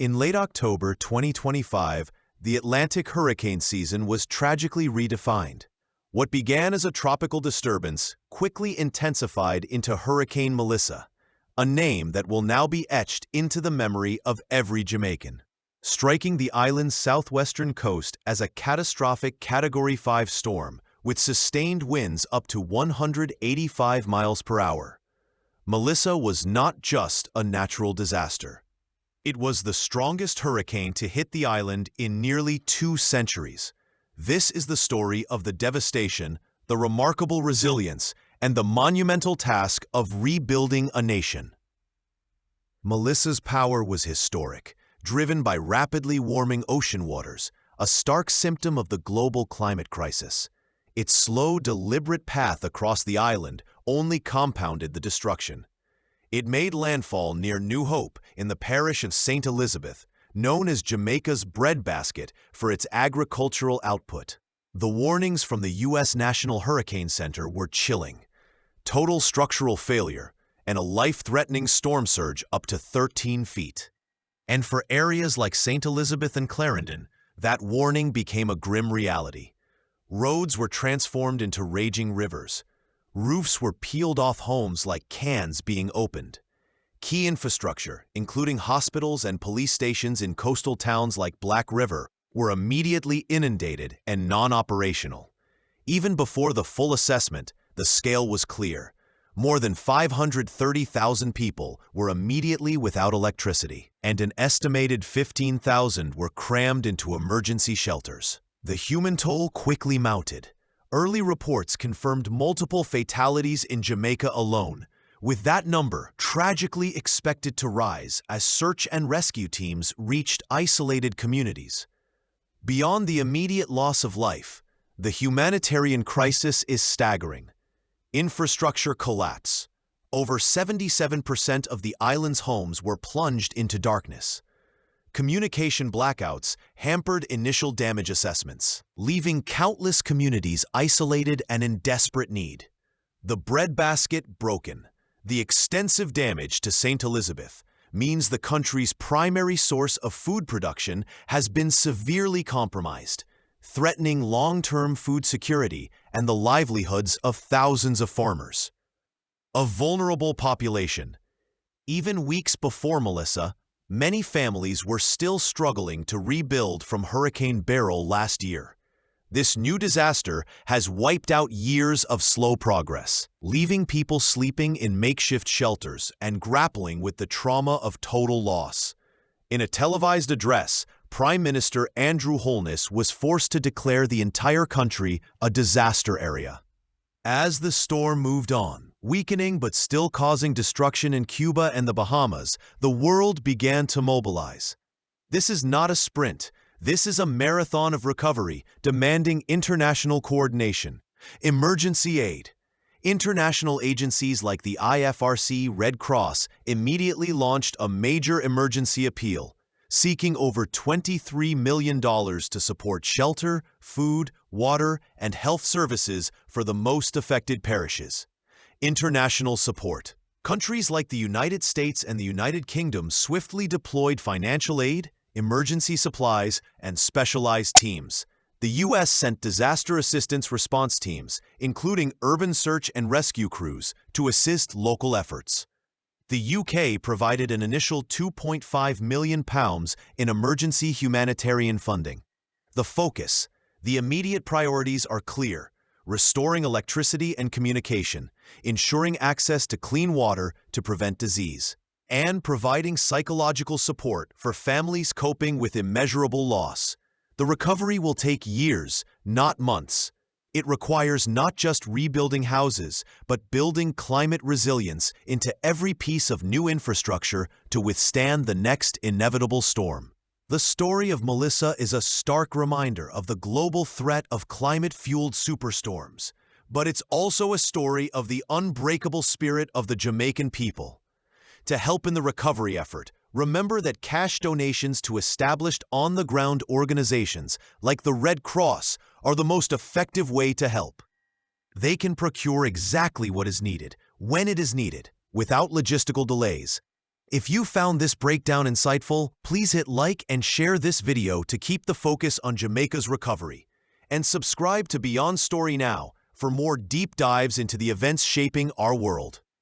In late October 2025, the Atlantic hurricane season was tragically redefined. What began as a tropical disturbance quickly intensified into Hurricane Melissa, a name that will now be etched into the memory of every Jamaican. Striking the island's southwestern coast as a catastrophic Category 5 storm with sustained winds up to 185 miles per hour, Melissa was not just a natural disaster. It was the strongest hurricane to hit the island in nearly 2 centuries. This is the story of the devastation, the remarkable resilience, and the monumental task of rebuilding a nation. Melissa's power was historic, driven by rapidly warming ocean waters, a stark symptom of the global climate crisis. Its slow, deliberate path across the island only compounded the destruction. It made landfall near New Hope in the parish of St. Elizabeth, known as Jamaica's breadbasket for its agricultural output. The warnings from the U.S. National Hurricane Center were chilling. Total structural failure and a life-threatening storm surge up to 13 feet. And for areas like St. Elizabeth and Clarendon, that warning became a grim reality. Roads were transformed into raging rivers. Roofs were peeled off homes like cans being opened. Key infrastructure, including hospitals and police stations in coastal towns like Black River, were immediately inundated and non-operational. Even before the full assessment, the scale was clear. More than 530,000 people were immediately without electricity, and an estimated 15,000 were crammed into emergency shelters. The human toll quickly mounted. Early reports confirmed multiple fatalities in Jamaica alone, with that number tragically expected to rise as search and rescue teams reached isolated communities. Beyond the immediate loss of life, the humanitarian crisis is staggering. Infrastructure collapse. Over 77% of the island's homes were plunged into darkness. Communication blackouts hampered initial damage assessments, leaving countless communities isolated and in desperate need. The breadbasket broken. The extensive damage to St. Elizabeth means the country's primary source of food production has been severely compromised, threatening long-term food security and the livelihoods of thousands of farmers. A vulnerable population. Even weeks before Melissa, many families were still struggling to rebuild from Hurricane Beryl last year. This new disaster has wiped out years of slow progress, leaving people sleeping in makeshift shelters and grappling with the trauma of total loss. In a televised address, Prime Minister Andrew Holness was forced to declare the entire country a disaster area. As the storm moved on, weakening but still causing destruction in Cuba and the Bahamas, the world began to mobilize. This is not a sprint. This is a marathon of recovery, demanding international coordination. Emergency aid. International agencies like the IFRC Red Cross immediately launched a major emergency appeal, seeking over $23 million to support shelter, food, water, and health services for the most affected parishes. International support. Countries like the United States and the United Kingdom swiftly deployed financial aid, emergency supplies, and specialized teams. The U.S. sent disaster assistance response teams, including urban search and rescue crews, to assist local efforts. The U.K. provided an initial £2.5 million in emergency humanitarian funding. The focus. The immediate priorities are clear: restoring electricity and communication, ensuring access to clean water to prevent disease, and providing psychological support for families coping with immeasurable loss. The recovery will take years, not months. It requires not just rebuilding houses, but building climate resilience into every piece of new infrastructure to withstand the next inevitable storm. The story of Melissa is a stark reminder of the global threat of climate-fueled superstorms, but it's also a story of the unbreakable spirit of the Jamaican people. To help in the recovery effort, remember that cash donations to established on-the-ground organizations like the Red Cross are the most effective way to help. They can procure exactly what is needed, when it is needed, without logistical delays. If you found this breakdown insightful, please hit like and share this video to keep the focus on Jamaica's recovery. And subscribe to Beyond Story Now for more deep dives into the events shaping our world.